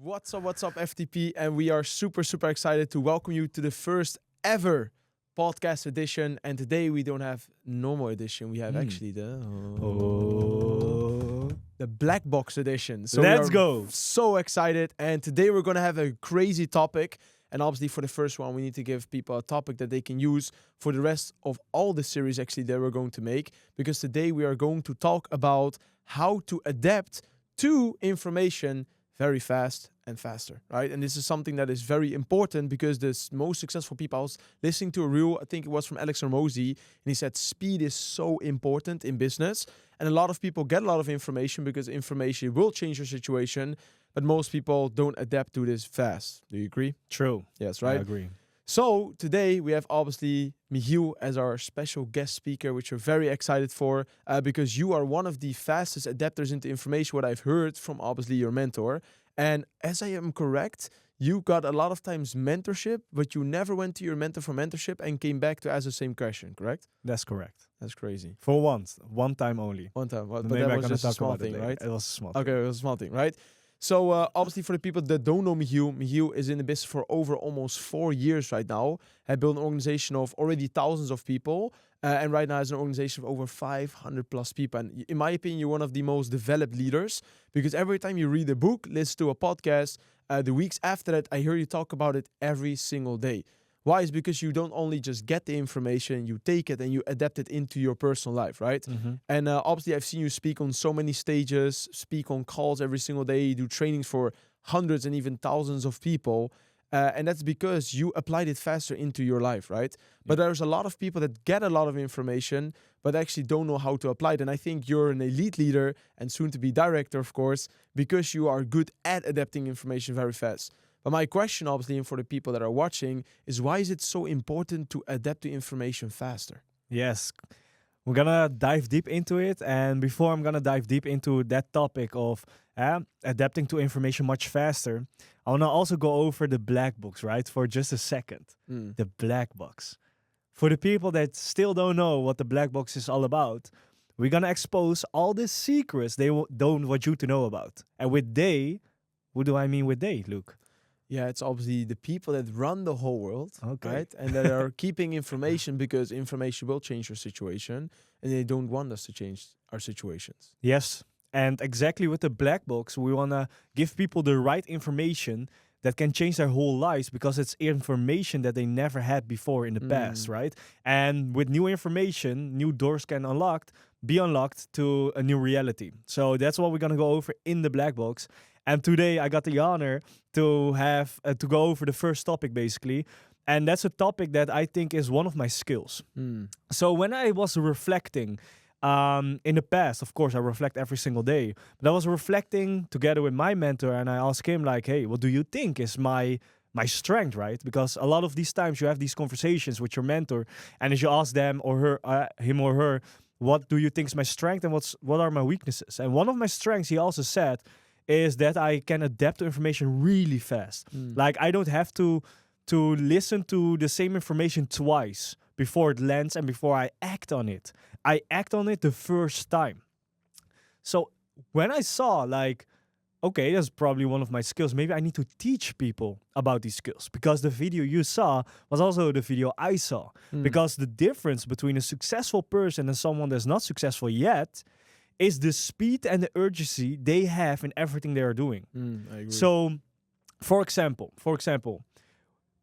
What's up, FTP? And we are super excited to welcome you to the first ever podcast edition. And today we don't have normal edition. We have actually the black box edition. So Let's go. So excited. And today we're going to have a crazy topic. And obviously for the first one, we need to give people a topic that they can use for the rest of all the series actually that we're going to make. Because today we are going to talk about how to adapt to information very fast and faster, right? And this is something that is very important because the most successful people, I was listening to a reel, I think it was from Alex Ramosi, and he said speed is so important in business. And a lot of people get a lot of information because information will change your situation, but most people don't adapt to this fast. Do you agree? True. Yes, right? I agree. So today we have obviously Michiel as our special guest speaker, which we're very excited for because you are one of the fastest adapters into information, what I've heard from obviously your mentor. And as I am correct, you got a lot of times mentorship, but you never went to your mentor for mentorship and came back to ask the same question, correct? That's correct. That's crazy. For once. One time only. One time. But Maybe that I'm was gonna just a talk small about it thing, later. right? It was a small Okay, it was a small thing, right? So obviously for the people that don't know Michiel is in the business for over almost 4 years right now. He built an organization of already thousands of people. And right now has an organization of over 500 plus people. And in my opinion, you're one of the most developed leaders because every time you read a book, listen to a podcast, the weeks after that, I hear you talk about it every single day. Why? Is because you don't only just get the information, you take it and you adapt it into your personal life, right? Mm-hmm. And obviously, I've seen you speak on so many stages, speak on calls every single day, you do trainings for hundreds and even thousands of people. And that's because you applied it faster into your life, right? But there's a lot of people that get a lot of information, but actually don't know how to apply it. And I think you're an elite leader and soon to be director, of course, because you are good at adapting information very fast. But my question, obviously, and for the people that are watching, is why is it so important to adapt to information faster? Yes. We're gonna dive deep into it. And before I'm gonna dive deep into that topic of adapting to information much faster, I wanna also go over the black box, right? For just a second. The black box. For the people that still don't know what the black box is all about, we're gonna expose all the secrets they don't want you to know about. And with they, what do I mean with they, Luke? Yeah, it's obviously the people that run the whole world, Okay. right? And that are keeping information because information will change your situation and they don't want us to change our situations. Yes, and exactly with the black box, we want to give people the right information that can change their whole lives because it's information that they never had before in the past, right? And with new information, new doors can be unlocked to a new reality. So that's what we're going to go over in the black box. And today I got the honor to have to go over the first topic basically. And that's a topic that I think is one of my skills. So when I was reflecting in the past, of course, I reflect every single day. But I was reflecting together with my mentor, and I asked him, like, "Hey, what do you think is my strength, right?" Because a lot of these times you have these conversations with your mentor, and as you ask them or her, him or her, "What do you think is my strength, and what are my weaknesses?" And one of my strengths, he also said, is that I can adapt to information really fast. Like I don't have to listen to the same information twice before it lands and before I act on it. I act on it the first time. So when I saw like, okay, that's probably one of my skills. Maybe I need to teach people about these skills because the video you saw was also the video I saw. Because the difference between a successful person and someone that's not successful yet is the speed and the urgency they have in everything they are doing. I agree. So, for example,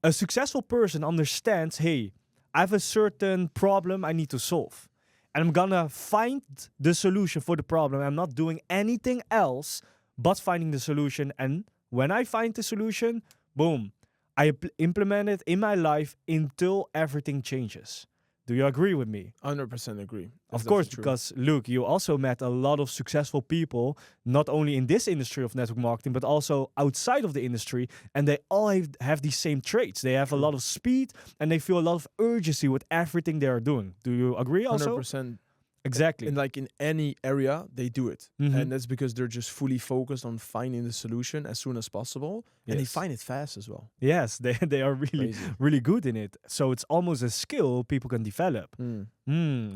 a successful person understands, hey, I have a certain problem I need to solve. And I'm gonna find the solution for the problem. I'm not doing anything else but finding the solution. And when I find the solution, boom, I implement it in my life until everything changes. Do you agree with me? 100% agree. Of course, because Luke, you also met a lot of successful people, not only in this industry of network marketing, but also outside of the industry. And they all have these same traits. They have a lot of speed and they feel a lot of urgency with everything they are doing. Do you agree also? 100%. Exactly. And like in any area, they do it. Mhm. And that's because they're just fully focused on finding the solution as soon as possible. And they Yes. find it fast as well. Yes, they are Crazy. really good in it. So it's almost a skill people can develop.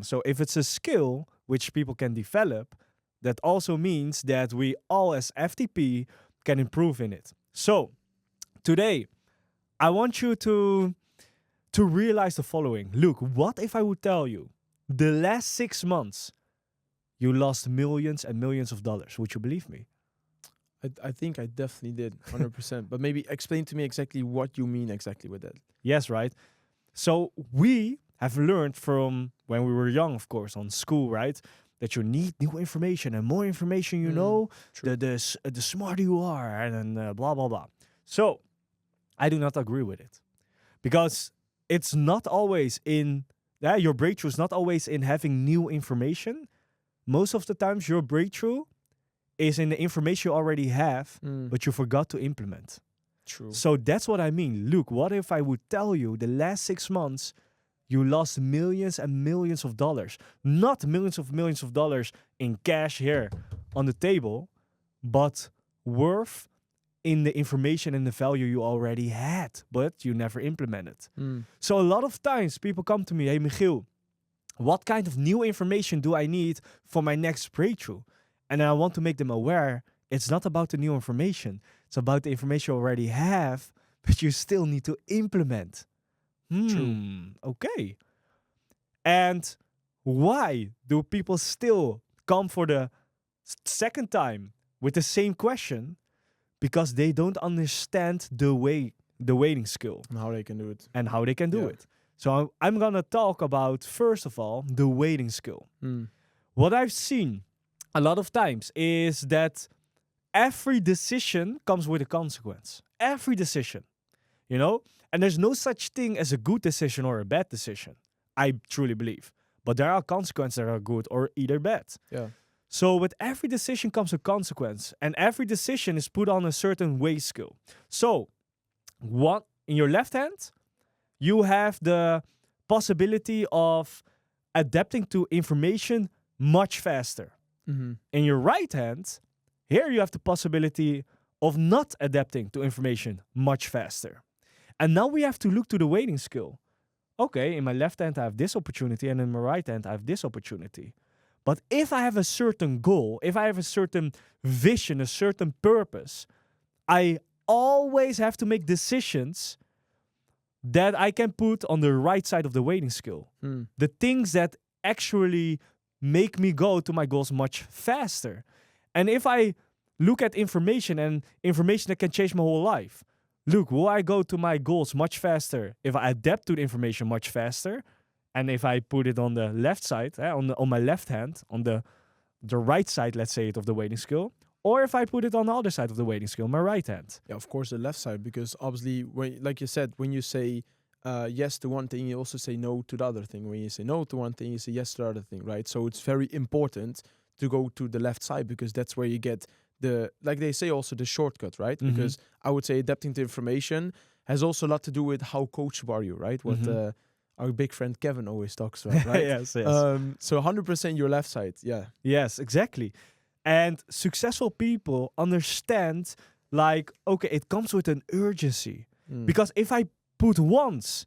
So if it's a skill which people can develop, that also means that we all as FTP can improve in it. So today, I want you to realize the following. Look, what if I would tell you the last 6 months you lost millions and millions of dollars? Would you believe me? I think I definitely did, 100%. But maybe explain to me exactly what you mean exactly with that. Yes, right? So we have learned from when we were young, of course, on school, right? That you need new information, and more information you know, True. the smarter you are, and blah, blah, blah. So I do not agree with it. Because it's not always in, your breakthrough is not always in having new information. Most of the times your breakthrough is in the information you already have, but you forgot to implement. True. So that's what I mean. Look, what if I would tell you the last 6 months you lost millions and millions of dollars? Not millions of dollars in cash here on the table, but worth in the information and the value you already had, but you never implemented. So a lot of times people come to me, hey Michiel, what kind of new information do I need for my next breakthrough? And I want to make them aware it's not about the new information. It's about the information you already have, but you still need to implement. True. Okay. And why do people still come for the second time with the same question? Because they don't understand the waiting skill. And how they can do it. And how they can do it. So I'm going to talk about, first of all, the waiting skill. What I've seen a lot of times is that every decision comes with a consequence. Every decision, you know? And there's no such thing as a good decision or a bad decision. I truly believe. But there are consequences that are good or either bad. Yeah. So with every decision comes a consequence. And every decision is put on a certain weight scale. So what in your left hand, you have the possibility of adapting to information much faster. In your right hand, here you have the possibility of not adapting to information much faster. And now we have to look to the weighting skill. Okay, in my left hand I have this opportunity, and in my right hand I have this opportunity. But if I have a certain goal, if I have a certain vision, a certain purpose, I always have to make decisions that I can put on the right side of the weighting scale. The things that actually make me go to my goals much faster. And if I look at information and information that can change my whole life, look, will I go to my goals much faster if I adapt to the information much faster? And if I put it on the left side, on my left hand, on the right side, let's say it, of the weighting scale, or if I put it on the other side of the weighting scale, my right hand. Yeah, of course, the left side, because obviously, like you said, when you say yes to one thing, you also say no to the other thing. When you say no to one thing, you say yes to the other thing, right? So it's very important to go to the left side, because that's where you get the, like they say, also the shortcut, right? Because I would say adapting to information has also a lot to do with how coachable are you, right? What our big friend Kevin always talks about, right? Yes. So 100% your left side, yeah. Yes, exactly. And successful people understand, like, okay, it comes with an urgency. Because if I put once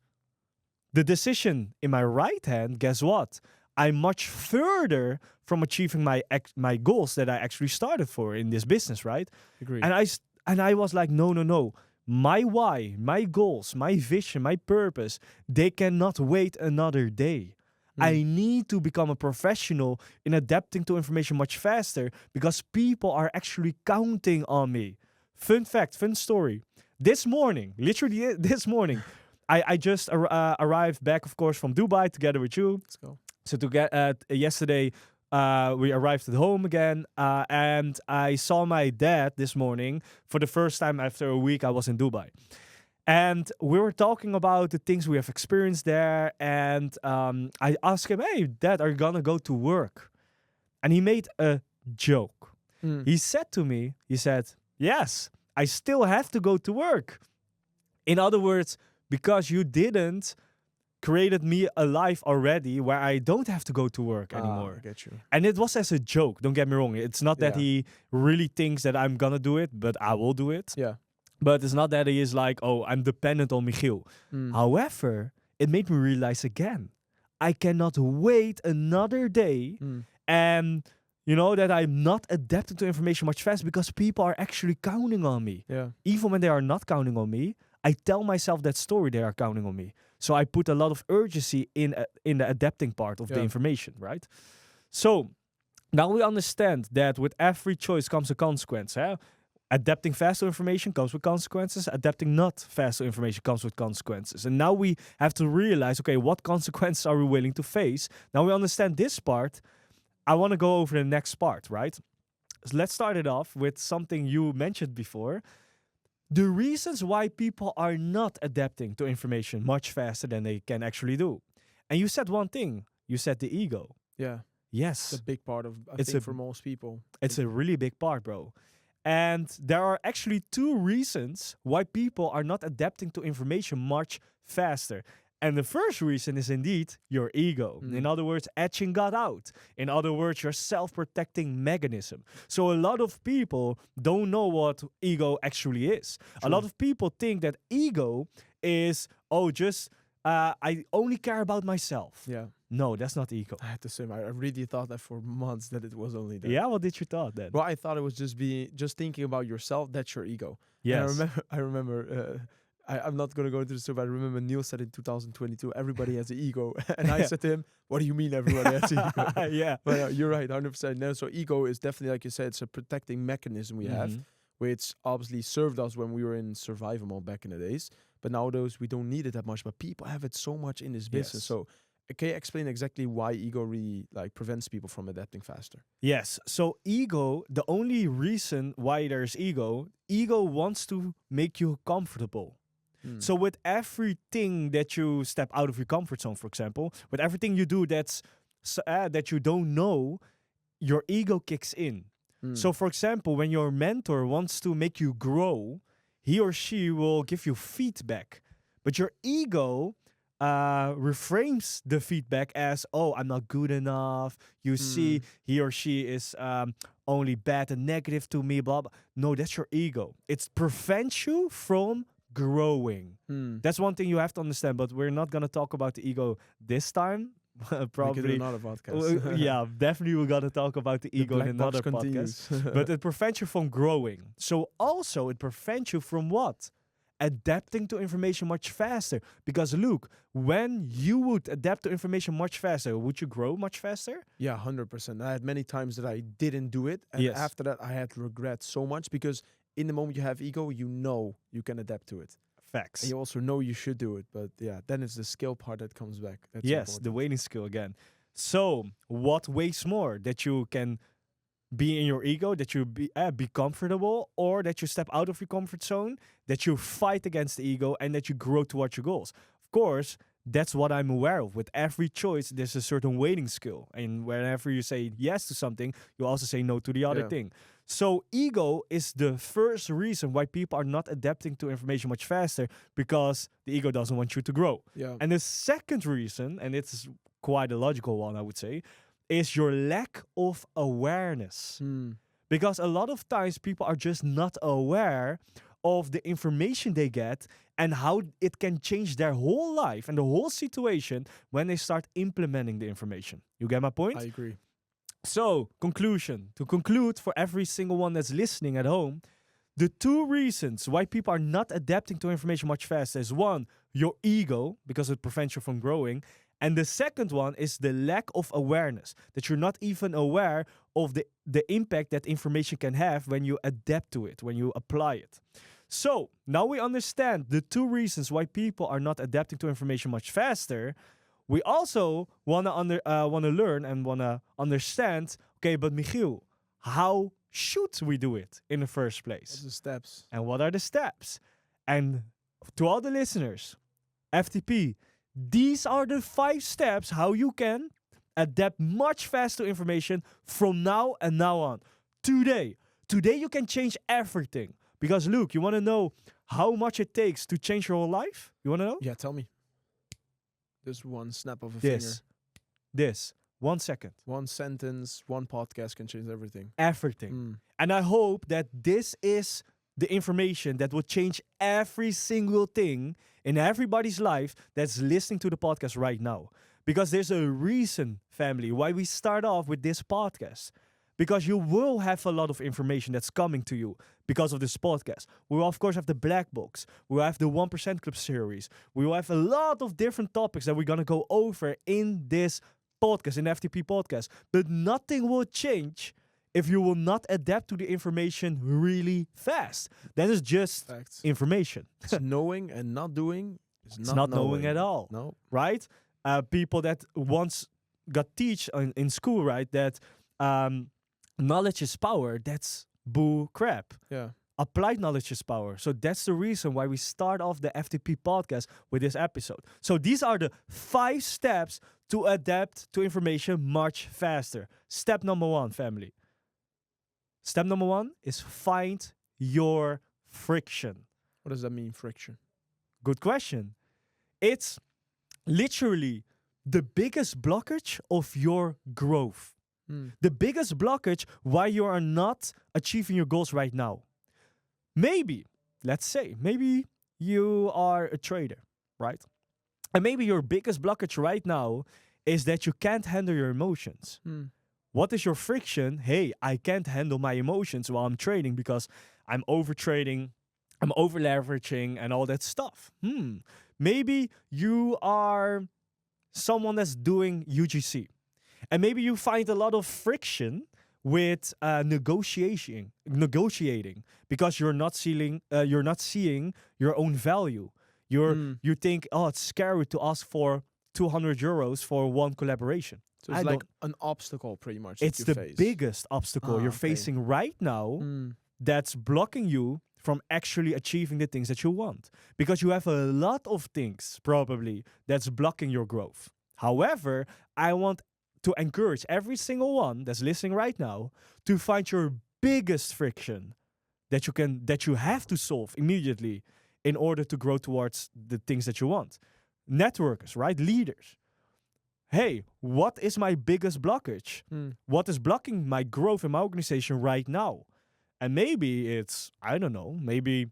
the decision in my right hand, guess what? I'm much further from achieving my goals that I actually started for in this business, right? Agreed. And I was like, no. My why, my goals, my vision, my purpose, they cannot wait another day. I need to become a professional in adapting to information much faster, because people are actually counting on me. Fun fact, fun story. This morning, literally this morning, I just arrived back, of course, from Dubai together with you. Let's go. So yesterday, we arrived at home again, and I saw my dad this morning for the first time after a week I was in Dubai. And we were talking about the things we have experienced there, and I asked him, hey, Dad, are you gonna go to work? And he made a joke. He said to me, yes, I still have to go to work. In other words, because you didn't created me a life already where I don't have to go to work anymore. I get you. And it was as a joke, don't get me wrong. It's not that he really thinks that I'm gonna do it, but I will do it. Yeah. But it's not that he is like, oh, I'm dependent on Michiel. However, it made me realize again, I cannot wait another day and You know, that I'm not adapting to information much faster because people are actually counting on me. Yeah. Even when they are not counting on me, I tell myself that story they are counting on me. So I put a lot of urgency in the adapting part of the information, right? So now we understand that with every choice comes a consequence. Adapting fast to information comes with consequences. Adapting not fast to information comes with consequences. And now we have to realize, okay, what consequences are we willing to face? Now we understand this part. I want to go over the next part, right? So let's start it off with something you mentioned before. The reasons why people are not adapting to information much faster than they can actually do. And you said one thing. You said the ego. Yeah. Yes. It's a big part of, I think, for most people. It's a really big part, bro. And there are actually two reasons why people are not adapting to information much faster. And the first reason is indeed your ego. In other words, etching God out. In other words, your self-protecting mechanism. So a lot of people don't know what ego actually is. True. A lot of people think that ego is, I only care about myself. Yeah. No, that's not ego. I had to say, I really thought that for months that it was only that. Yeah, what did you thought then? Well, I thought it was just thinking about yourself. That's your ego. Yes. And I remember. I'm not going to go into the story, but I remember Neil said in 2022, everybody has an ego. And I said to him, what do you mean everybody has an ego? Yeah. But you're right, 100%. No, so ego is definitely, like you said, it's a protecting mechanism we have, which obviously served us when we were in survival mode back in the days. But nowadays, we don't need it that much. But people have it so much in this business. Yes. So can you explain exactly why ego really prevents people from adapting faster? Yes. So ego, the only reason why there's ego wants to make you comfortable. So with everything that you step out of your comfort zone, for example, with everything you do that you don't know, your ego kicks in. So for example, when your mentor wants to make you grow, he or she will give you feedback. But your ego reframes the feedback as, oh, I'm not good enough. You see, he or she is only bad and negative to me, blah, blah. No, that's your ego. It prevents you from growing. That's one thing you have to understand, but we're not going to talk about the ego this time. Probably. We can do another podcast. Yeah, definitely we're going to talk about the ego in another podcast. But it prevents you from growing. So also it prevents you from what? Adapting to information much faster. Because look, when you would adapt to information much faster, would you grow much faster? Yeah, 100%. I had many times that I didn't do it. And after that, I had regret so much because in the moment you have ego, you know you can adapt to it. Facts. And you also know you should do it. But yeah, then it's the skill part that comes back. That's yes, important. The waiting skill again. So what weighs more? That you can be in your ego, that you be comfortable, or that you step out of your comfort zone, that you fight against the ego, and that you grow towards your goals. Of course, that's what I'm aware of. With every choice, there's a certain waiting skill. And whenever you say yes to something, you also say no to the other thing. So ego is the first reason why people are not adapting to information much faster, because the ego doesn't want you to grow. Yeah. And the second reason, and it's quite a logical one, I would say, is your lack of awareness. Because a lot of times people are just not aware of the information they get and how it can change their whole life and the whole situation when they start implementing the information. You get my point? I agree. So, conclusion. To conclude, for every single one that's listening at home, the two reasons why people are not adapting to information much faster is one, your ego, because it prevents you from growing. And the second one is the lack of awareness, that you're not even aware of the impact that information can have when you adapt to it, when you apply it. So, now we understand the two reasons why people are not adapting to information much faster. We also want to learn and want to understand, okay, but Michiel, how should we do it in the first place? What's the steps? And what are the steps? And to all the listeners, FTP, these are the 5 steps how you can adapt much faster to information from now and now on. Today you can change everything. Because Luke, you want to know how much it takes to change your whole life? You want to know? Yeah, tell me. Just one snap of a finger. This. 1 second. One sentence, one podcast can change everything. Everything. And I hope that this is the information that will change every single thing in everybody's life that's listening to the podcast right now. Because there's a reason, family, why we start off with this podcast. because you will have a lot of information that's coming to you because of this podcast. We will, of course, have the Black Box. We will have the 1% Club series. We will have a lot of different topics that we're going to go over in this podcast, in FTP Podcast. But nothing will change if you will not adapt to the information really fast. That is just Facts. information. It's knowing and not doing. It's not knowing at all. No. Right? People that once got teach in school, right, that knowledge is power, that's bull crap. Yeah. Applied knowledge is power. So that's the reason why we start off the FTP podcast with this episode. So these are the 5 steps to adapt to information much faster. Step number 1, family. Step number 1 is find your friction. What does that mean, friction? Good question. It's literally the biggest blockage of your growth. The biggest blockage why you are not achieving your goals right now. Maybe, let's say, maybe you are a trader, right? And maybe your biggest blockage right now is that you can't handle your emotions. What is your friction? Hey, I can't handle my emotions while I'm trading because I'm over trading, I'm over leveraging and all that stuff. Maybe you are someone that's doing UGC. And maybe you find a lot of friction with negotiating because you're not seeing your own value. You think, oh, it's scary to ask for 200 euros for one collaboration. So it's like an obstacle, pretty much. It's the biggest obstacle you're facing right now that's blocking you from actually achieving the things that you want. Because you have a lot of things, probably, that's blocking your growth. However, I want to encourage every single one that's listening right now to find your biggest friction that you have to solve immediately in order to grow towards the things that you want. Networkers, right? Leaders. Hey, what is my biggest blockage? What is blocking my growth in my organization right now? And maybe it's, I don't know, maybe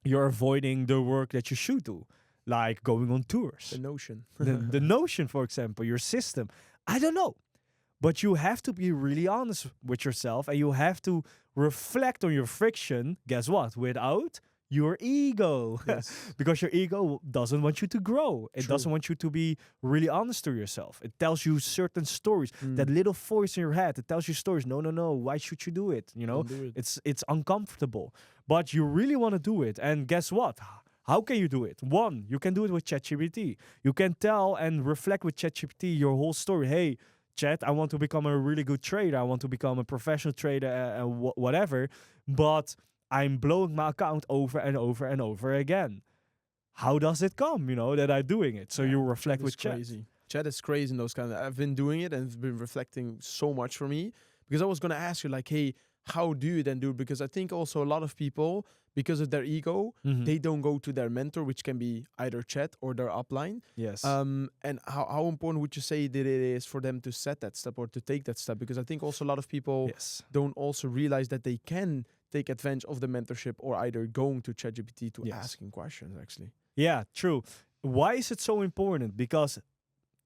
you're avoiding the work that you should do, like going on tours. The Notion. the Notion, for example, your system. I don't know. But you have to be really honest with yourself and you have to reflect on your friction. Guess what? Without your ego. Yes. Because your ego doesn't want you to grow. It True. doesn't want you to be really honest to yourself. It tells you certain stories. That little voice in your head, it tells you stories. No. Why should you do it? You know, Don't do it. it's uncomfortable. But you really want to do it. And guess what? How can you do it? 1, you can do it with ChatGPT. You can tell and reflect with ChatGPT your whole story. Hey, Chat, I want to become a really good trader. I want to become a professional trader, whatever. But I'm blowing my account over and over and over again. How does it come, that I'm doing it? So you reflect with Chat. Crazy. Chat is crazy in those kind of... I've been doing it and it's been reflecting so much for me. Because I was going to ask you, like, hey, how do you then do it? Because I think also a lot of people, because of their ego, they don't go to their mentor, which can be either Chat or their upline. Yes. And how important would you say that it is for them to set that step or to take that step? Because I think also a lot of people don't also realize that they can take advantage of the mentorship or either going to ChatGPT to asking questions, actually. Yeah, true. Why is it so important? Because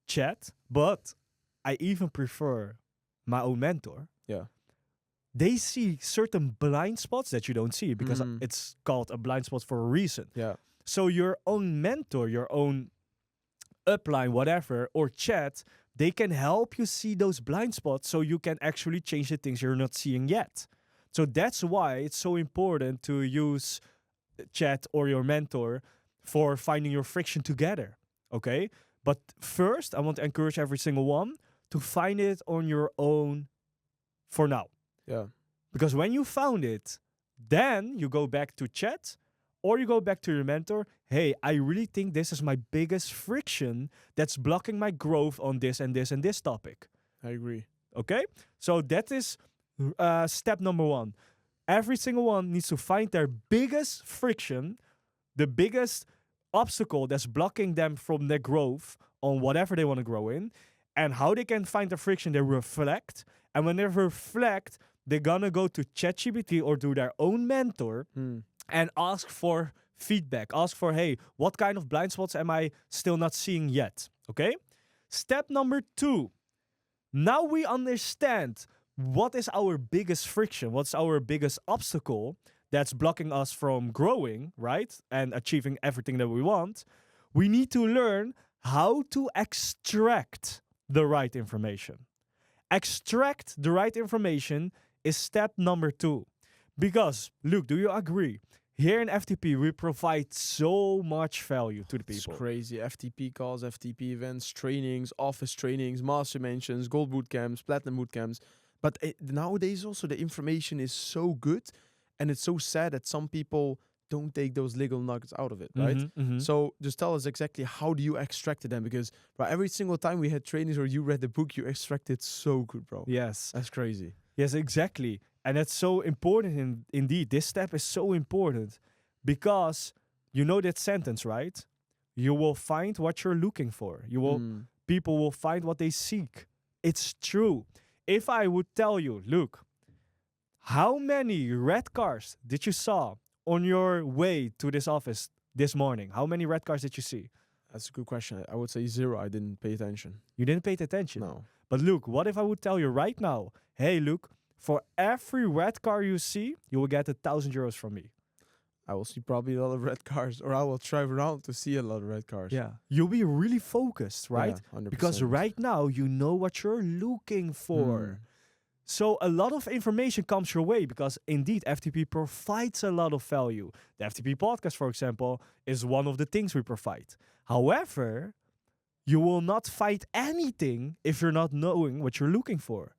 Chat, but I even prefer my own mentor. Yeah. They see certain blind spots that you don't see because it's called a blind spot for a reason. Yeah. So your own mentor, your own upline, whatever, or Chat, they can help you see those blind spots so you can actually change the things you're not seeing yet. So that's why it's so important to use Chat or your mentor for finding your friction together. Okay? But first, I want to encourage every single one to find it on your own for now. Yeah. Because when you found it, then you go back to Chat or you go back to your mentor. Hey, I really think this is my biggest friction that's blocking my growth on this and this and this topic. I agree. Okay? So that is step number 1. Every single one needs to find their biggest friction, the biggest obstacle that's blocking them from their growth on whatever they want to grow in, and how they can find the friction. They reflect, and when they reflect, they're gonna go to ChatGPT or to their own mentor and ask for feedback. Ask for, hey, what kind of blind spots am I still not seeing yet? Okay? Step number 2. Now we understand what is our biggest friction? What's our biggest obstacle that's blocking us from growing, right? And achieving everything that we want? We need to learn how to extract the right information. Extract the right information is step number 2. Because, Luke, do you agree? Here in FTP, we provide so much value to the It's people. crazy. FTP calls, FTP events, trainings, office trainings, master mentions, gold boot camps, platinum boot camps. But nowadays also the information is so good, and it's so sad that some people don't take those little nuggets out of it, right? So just tell us exactly how do you extract it then? Because bro, every single time we had trainings or you read the book, you extracted so good, bro. Yes. That's crazy. Yes, exactly. And that's so important indeed. This step is so important because you know that sentence, right? You will find what you're looking for. People will find what they seek. It's true. If I would tell you, look, how many red cars did you saw on your way to this office this morning? How many red cars did you see? That's a good question. I would say 0. I didn't pay attention. You didn't pay attention. No. But look, what if I would tell you right now, hey, look, for every red car you see, you will get €1,000 from me. I will see probably a lot of red cars, or I will drive around to see a lot of red cars. Yeah. You'll be really focused, right? Yeah, 100%. Because right now you know what you're looking for. So a lot of information comes your way because indeed FTP provides a lot of value. The FTP podcast, for example, is one of the things we provide. However, you will not find anything if you're not knowing what you're looking for.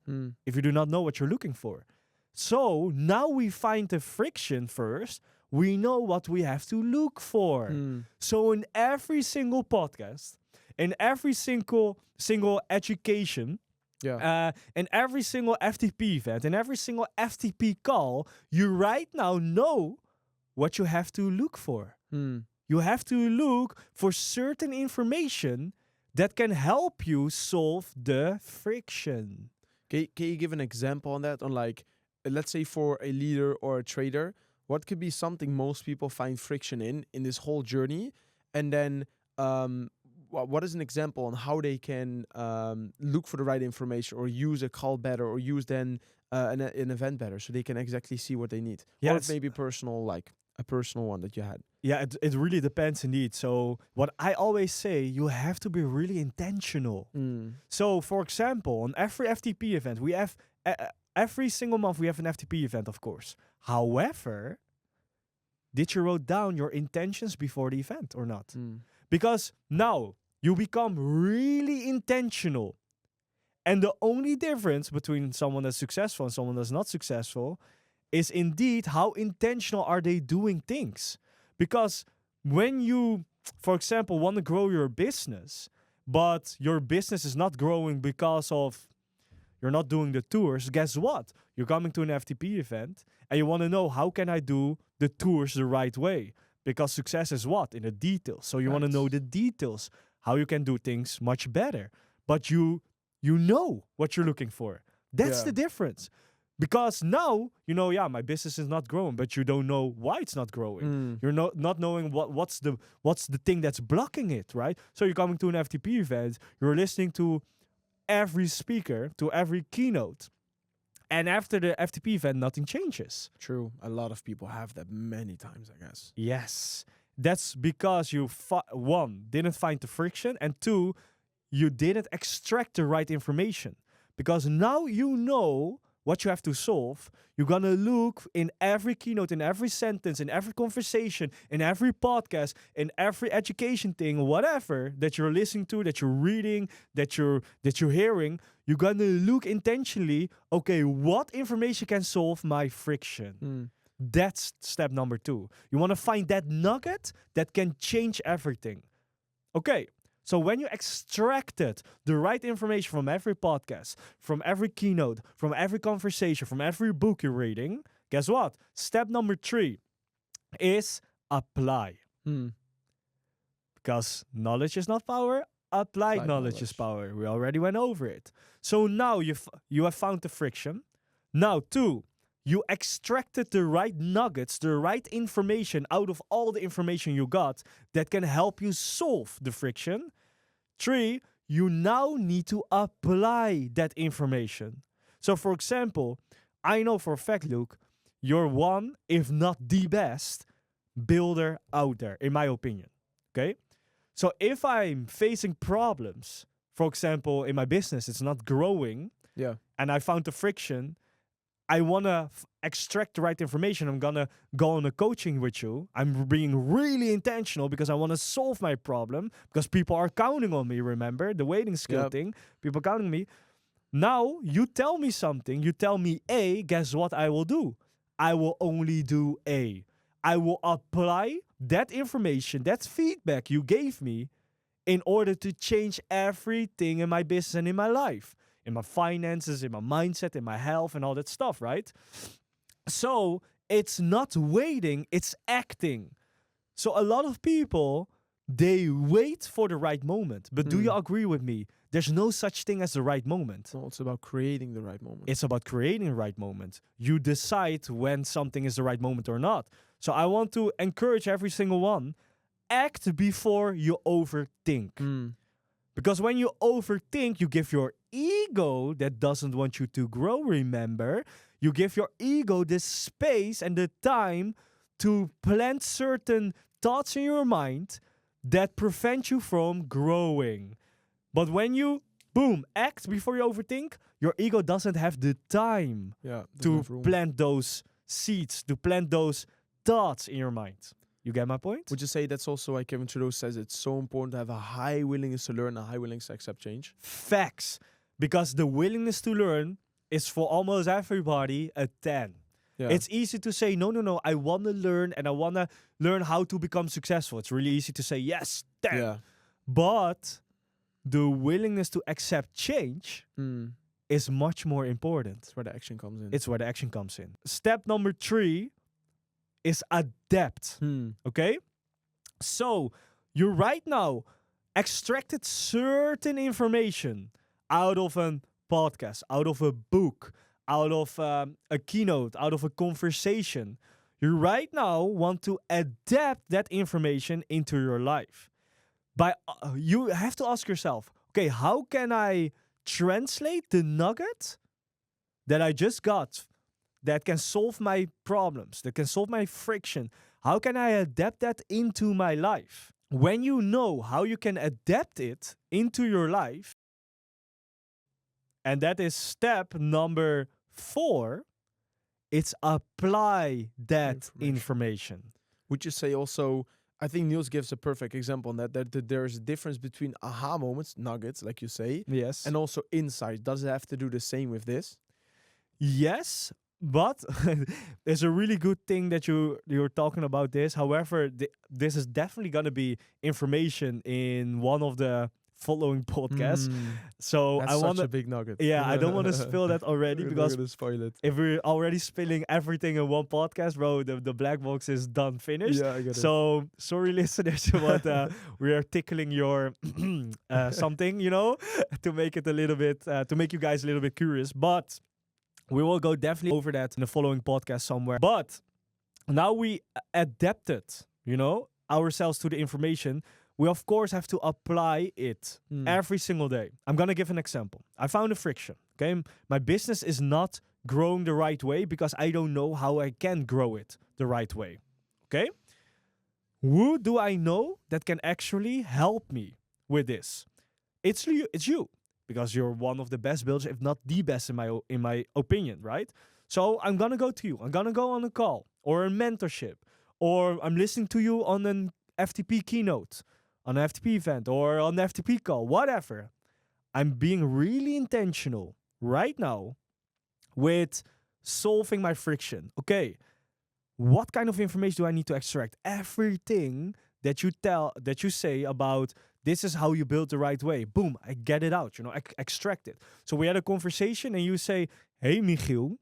If you do not know what you're looking for. So now we find the friction first. We know what we have to look for. So in every single podcast, in every single education, in every single FTP event, in every single FTP call, you right now know what you have to look for. You have to look for certain information that can help you solve the friction. Can you give an example on that? On like, let's say for a leader or a trader, what could be something most people find friction in this whole journey? And then what is an example on how they can look for the right information or use a call better or use then an event better so they can exactly see what they need? Or maybe personal, like a personal one that you had. Yeah, it really depends indeed. So what I always say, you have to be really intentional. So for example, on every FTP event, we have every single month we have an FTP event, of course. However, did you wrote down your intentions before the event or not? Because now you become really intentional. And the only difference between someone that's successful and someone that's not successful is indeed how intentional are they doing things. Because when you, for example, want to grow your business, but your business is not growing because of you're not doing the tours, guess what? You're coming to an FTP event and you want to know how can I do the tours the right way? Because success is what? In the details. So you want to know the details, how you can do things much better. But you know what you're looking for. That's the difference. Because now, you know, my business is not growing, but you don't know why it's not growing. You're not knowing what's the thing that's blocking it, right? So you're coming to an FTP event, you're listening to every speaker, to every keynote. And after the FTP event, nothing changes. True. A lot of people have that many times, I guess. Yes. That's because you, one, didn't find the friction, and two, you didn't extract the right information. Because now you know what you have to solve. You're gonna look in every keynote, in every sentence, in every conversation, in every podcast, in every education thing, whatever that you're listening to, that you're reading, that you're hearing. You're gonna look intentionally. Okay, what information can solve my friction? That's step number 2. You want to find that nugget that can change everything. Okay. So when you extracted the right information from every podcast, from every keynote, from every conversation, from every book you're reading, guess what? Step number 3 is apply. Because knowledge is not power, applied knowledge is power. We already went over it. So now you have found the friction. Now 2, you extracted the right nuggets, the right information out of all the information you got that can help you solve the friction. 3, you now need to apply that information. So, for example, I know for a fact, Luke, you're one, if not the best, builder out there, in my opinion. Okay? So, if I'm facing problems, for example, in my business, it's not growing, Yeah. and I found the friction, I want to extract the right information. I'm going to go on a coaching with you. I'm being really intentional because I want to solve my problem because people are counting on me, remember? The waiting skill thing. People counting on me. Now, you tell me something. You tell me A, guess what I will do? I will only do A. I will apply that information, that feedback you gave me in order to change everything in my business and in my life. In my finances, in my mindset, in my health, and all that stuff, right? So it's not waiting, it's acting. So a lot of people, they wait for the right moment. But do you agree with me? There's no such thing as the right moment. No, it's about creating the right moment. It's about creating the right moment. You decide when something is the right moment or not. So I want to encourage every single one, act before you overthink. Because when you overthink, you give your ego that doesn't want you to grow, remember? You give your ego the space and the time to plant certain thoughts in your mind that prevent you from growing. But when you, boom, act before you overthink, your ego doesn't have the time to plant those seeds, to plant those thoughts in your mind. You get my point? Would you say that's also why Kevin Trudeau says it's so important to have a high willingness to learn, a high willingness to accept change? Facts. Because the willingness to learn is for almost everybody a 10. Yeah. It's easy to say, no, I want to learn and I want to learn how to become successful. It's really easy to say, yes, 10. Yeah. But the willingness to accept change is much more important. It's where the action comes in. It's where the action comes in. Step number 3 is adapt. Okay? So, you right now extracted certain information out of a podcast, out of a book, out of a keynote, out of a conversation. You right now want to adapt that information into your life. You have to ask yourself, okay, how can I translate the nugget that I just got that can solve my problems, that can solve my friction? How can I adapt that into my life? When you know how you can adapt it into your life, and that is step number 4, it's apply that information. Would you say also, I think Niels gives a perfect example on that there's a difference between aha moments, nuggets, like you say, yes, and also insight. Does it have to do the same with this? Yes, but it's a really good thing that you're talking about this. However, this is definitely going to be information in one of the following podcasts. So that's such a big nugget. Yeah, I don't want to spill that already because spoil it. If we're already spilling everything in one podcast, bro, the black box is done, finished. Yeah, I get it. So sorry, listeners, but we are tickling your something, to make it a little bit, to make you guys a little bit curious. But we will go definitely over that in the following podcast somewhere. But now we adapted, ourselves to the information. We, of course, have to apply it every single day. I'm going to give an example. I found a friction, okay? My business is not growing the right way because I don't know how I can grow it the right way, okay? Who do I know that can actually help me with this? It's you, because you're one of the best builders, if not the best in my opinion, right? So I'm going to go to you. I'm going to go on a call or a mentorship, or I'm listening to you on an FTP keynote, on an FTP event, or on an FTP call, whatever. I'm being really intentional right now with solving my friction. Okay, what kind of information do I need to extract? Everything that you say about this is how you build the right way. Boom, I get it out, extract it. So we had a conversation and you say, hey, Michiel,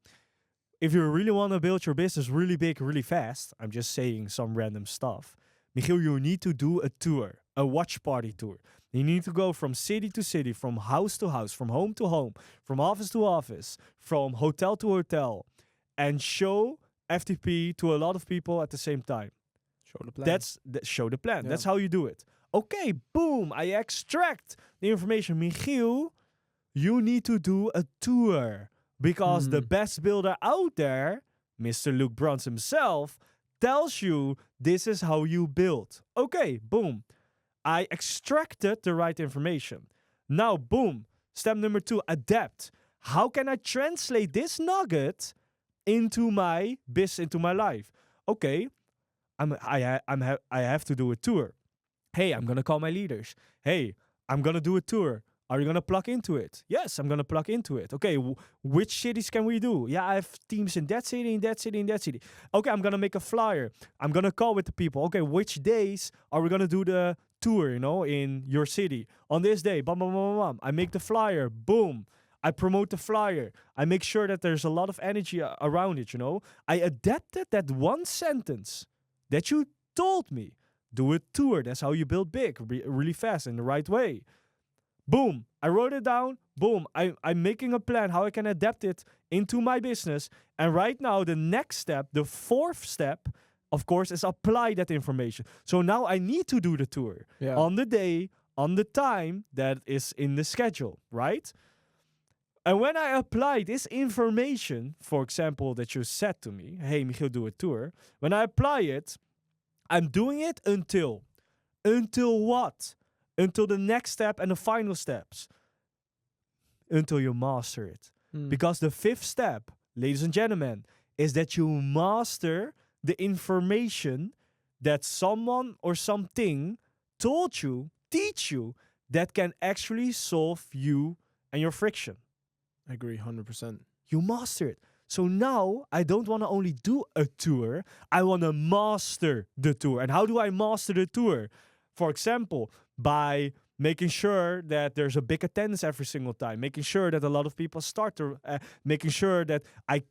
if you really want to build your business really big, really fast, I'm just saying some random stuff, Michiel, you need to do a tour, a watch party tour. You need to go from city to city, from house to house, from home to home, from office to office, from hotel to hotel, and show FTP to a lot of people at the same time. Show the plan. Show the plan. Yeah. That's how you do it. Okay, boom, I extract the information. Michiel, you need to do a tour. because the best builder out there, Mr. Luke Bruns himself, tells you this is how you build. Okay, boom. I extracted the right information. Now, boom. Step number 2, adapt. How can I translate this nugget into my business, into my life? Okay, I have to do a tour. Hey, I'm gonna call my leaders. Hey, I'm gonna do a tour. Are you gonna plug into it? Yes, I'm gonna plug into it. Okay, which cities can we do? Yeah, I have teams in that city, in that city, in that city. Okay, I'm gonna make a flyer. I'm gonna call with the people. Okay, which days are we gonna do the tour? In your city on this day. Bam, bam, bam, bam. I make the flyer. Boom. I promote the flyer. I make sure that there's a lot of energy around it. I adapted that one sentence that you told me. Do a tour. That's how you build big, really fast, in the right way. Boom. I wrote it down. Boom. I'm making a plan how I can adapt it into my business. And right now, the next step, the 4th step, of course, is apply that information. So now I need to do the tour on the day, on the time that is in the schedule, right? And when I apply this information, for example, that you said to me, hey, Michiel, do a tour. When I apply it, I'm doing it until what? Until the next step and the final steps. Until you master it. Because the 5th step, ladies and gentlemen, is that you master the information that someone or something told you, teach you, that can actually solve you and your friction. I agree 100%. You master it. So now I don't want to only do a tour, I want to master the tour. And how do I master the tour? For example, by making sure that there's a big attendance every single time, making sure that a lot of people start to, making sure that I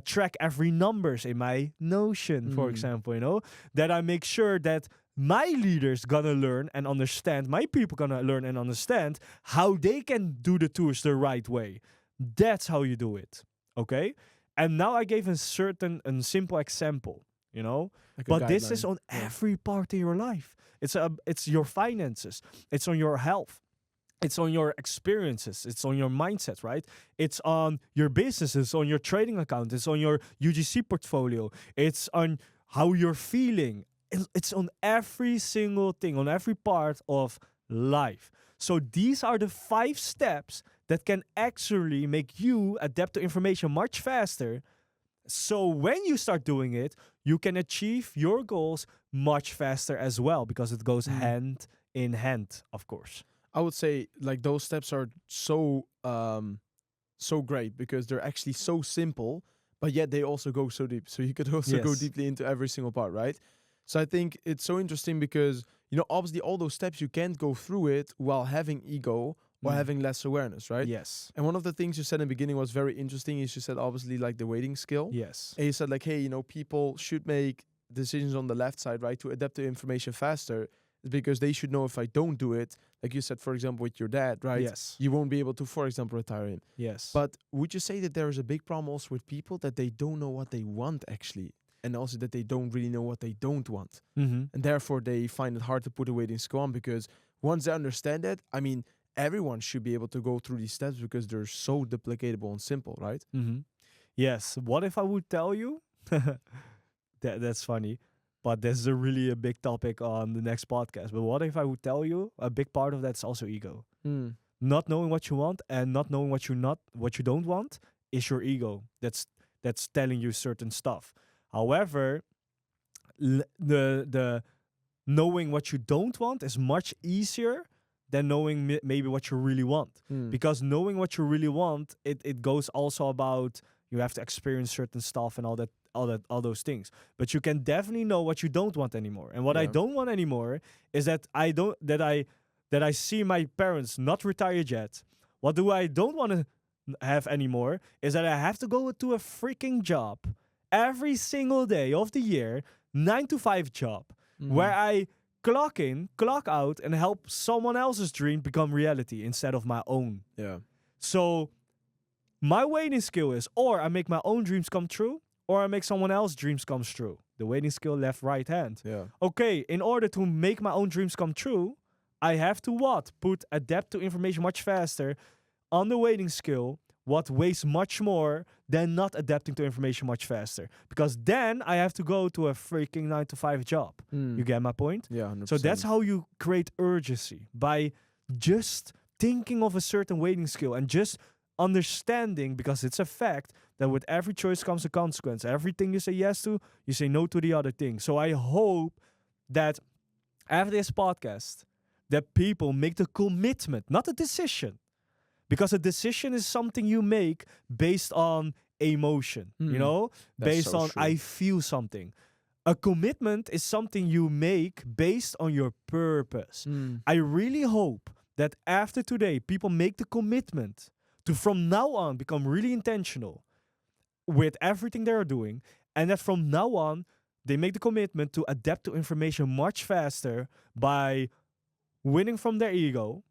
track every numbers in my Notion, for example, that I make sure that my leaders gonna learn and understand, my people gonna learn and understand how they can do the tours the right way. That's how you do it, okay? And now I gave a simple example, Like but this is on every part of your life. It's your finances, it's on your health, it's on your experiences, it's on your mindset, right? It's on your business, it's on your trading account, it's on your UGC portfolio, it's on how you're feeling. It's on every single thing, on every part of life. So these are the 5 steps that can actually make you adapt to information much faster. So when you start doing it, you can achieve your goals much faster as well, because it goes hand in hand, of course. I would say like those steps are so great because they're actually so simple, but yet they also go so deep. So you could also go deeply into every single part, right? So I think it's so interesting because, obviously all those steps, you can't go through it while having ego or having less awareness, right? Yes. And one of the things you said in the beginning was very interesting is you said obviously like the waiting skill. Yes. And you said like, hey, people should make decisions on the left side, right, to adapt to information faster, because they should know if I don't do it, like you said, for example, with your dad, right? Yes. You won't be able to, for example, retire him. Yes. But would you say that there is a big problem also with people that they don't know what they want actually? And also that they don't really know what they don't want. Mm-hmm. And therefore they find it hard to put a waiting skill on, because once they understand that, I mean, everyone should be able to go through these steps because they're so duplicatable and simple, right? Mm-hmm. Yes. What if I would tell you? That's funny. But this is really a big topic on the next podcast. But what if I would tell you a big part of that's also ego? Not knowing what you want and not knowing what you don't want is your ego. That's telling you certain stuff. However, the knowing what you don't want is much easier than knowing maybe what you really want. Because knowing what you really want, it goes also about you have to experience certain stuff and all those things. But you can definitely know what you don't want anymore. And what I don't want anymore is that I see my parents not retired yet. What I don't want to have anymore is that I have to go to a freaking job every single day of the year, 9 to 5 job, where I clock in, clock out, and help someone else's dream become reality instead of my own. Yeah. So my waiting skill is, or I make my own dreams come true, or I make someone else's dreams come true. The waiting skill, left, right hand. Yeah. Okay, in order to make my own dreams come true, I have to what? Adapt to information much faster on the waiting skill, what weighs much more than not adapting to information much faster. Because then I have to go to a freaking 9-to-5 job. You get my point? Yeah, 100%. So that's how you create urgency, by just thinking of a certain weighting skill and just understanding, because it's a fact that with every choice comes a consequence. Everything you say yes to, you say no to the other thing. So I hope that after this podcast, that people make the commitment, not a decision. Because a decision is something you make based on emotion, you know, based so on true. I feel something. A commitment is something you make based on your purpose. I really hope that after today, people make the commitment to from now on become really intentional with everything they are doing, and that from now on, they make the commitment to adapt to information much faster by winning from their ego.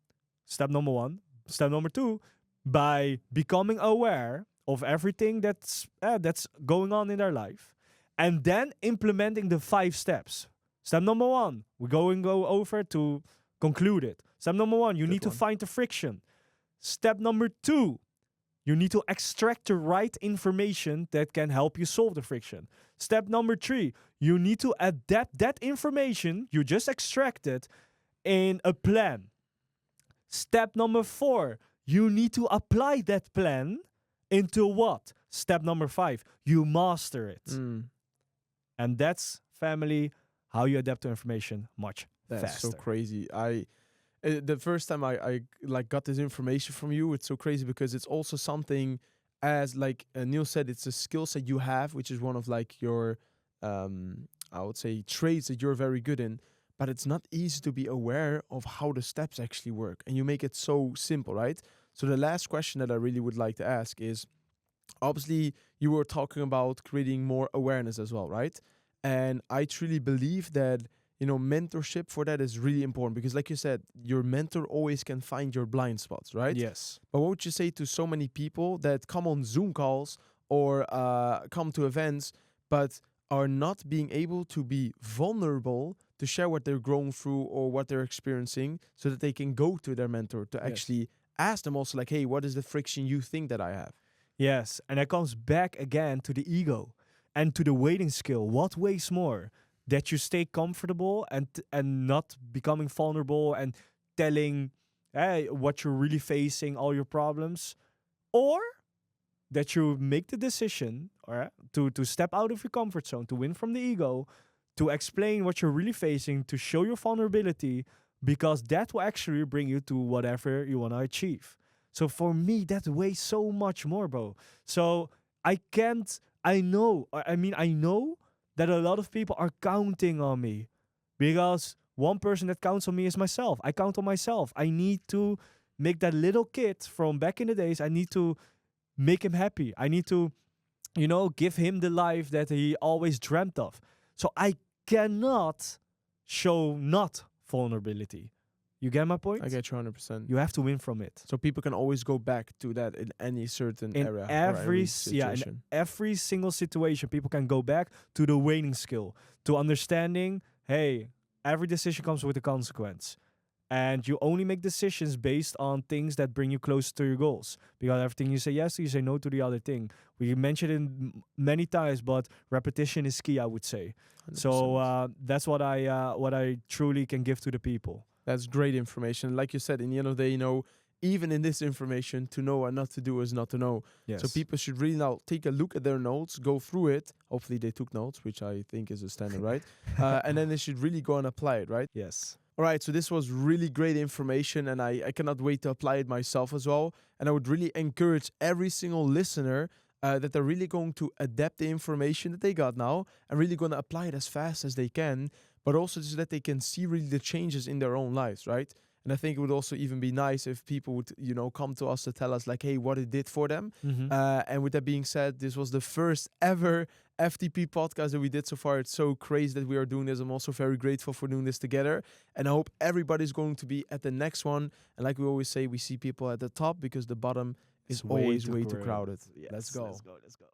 Step number 1. Step number 2, by becoming aware of everything that's going on in their life, and then implementing the 5 steps. Step number 1, we're going to go over to conclude it. Step number 1, you need to find the friction. Step number 2, you need to extract the right information that can help you solve the friction. Step number 3, you need to adapt that information you just extracted in a plan. Step number 4, you need to apply that plan into what? Step number 5, you master it. And that's, family, how you adapt to information much faster. That's so crazy. The first time I like got this information from you, it's so crazy because it's also something, as like Neil said, it's a skill set you have, which is one of like your, I would say, traits that you're very good in. But it's not easy to be aware of how the steps actually work. And you make it so simple, right? So the last question that I really would like to ask is, obviously, you were talking about creating more awareness as well, right? And I truly believe that, you know, mentorship for that is really important because, like you said, your mentor always can find your blind spots, right? Yes. But what would you say to so many people that come on Zoom calls or come to events, but are not being able to be vulnerable to share what they're going through or what they're experiencing so that they can go to their mentor to actually ask them also like, hey, what is the friction you think that I have? Yes, and it comes back again to the ego and to the weighting skill. What weighs more? That you stay comfortable and not becoming vulnerable and telling what you're really facing, all your problems, or that you make the decision to step out of your comfort zone, to win from the ego, to explain what you're really facing, to show your vulnerability, because that will actually bring you to whatever you want to achieve. So for me, that weighs so much more, bro. So I know that a lot of people are counting on me, because one person that counts on me is myself. I count on myself. I need to make that little kid from back in the days, I need to make him happy. I need to, give him the life that he always dreamt of. So I cannot show not vulnerability. You get my point? I get you 100%. You have to win from it. So people can always go back to that in any certain area. In every single situation, people can go back to the weighting skill, to understanding, hey, every decision comes with a consequence. And you only make decisions based on things that bring you closer to your goals. Because everything you say yes to, you say no to the other thing. We mentioned it many times, but repetition is key, I would say. 100%. So that's what I truly can give to the people. That's great information. Like you said, in the end of the day, even in this information, to know and not to do is not to know. Yes. So people should really now take a look at their notes, go through it. Hopefully they took notes, which I think is a standard, right? And then they should really go and apply it, right? Yes. All right, so this was really great information, and I cannot wait to apply it myself as well. And I would really encourage every single listener that they're really going to adapt the information that they got now and really going to apply it as fast as they can, but also so that they can see really the changes in their own lives, right? And I think it would also even be nice if people would, come to us to tell us like, hey, what it did for them. Mm-hmm. And with that being said, this was the first ever FTP podcast that we did so far. It's so crazy that we are doing this. I'm also very grateful for doing this together. And I hope everybody's going to be at the next one. And like we always say, we see people at the top because the bottom is always way too crowded. Yes, Let's go. Let's go.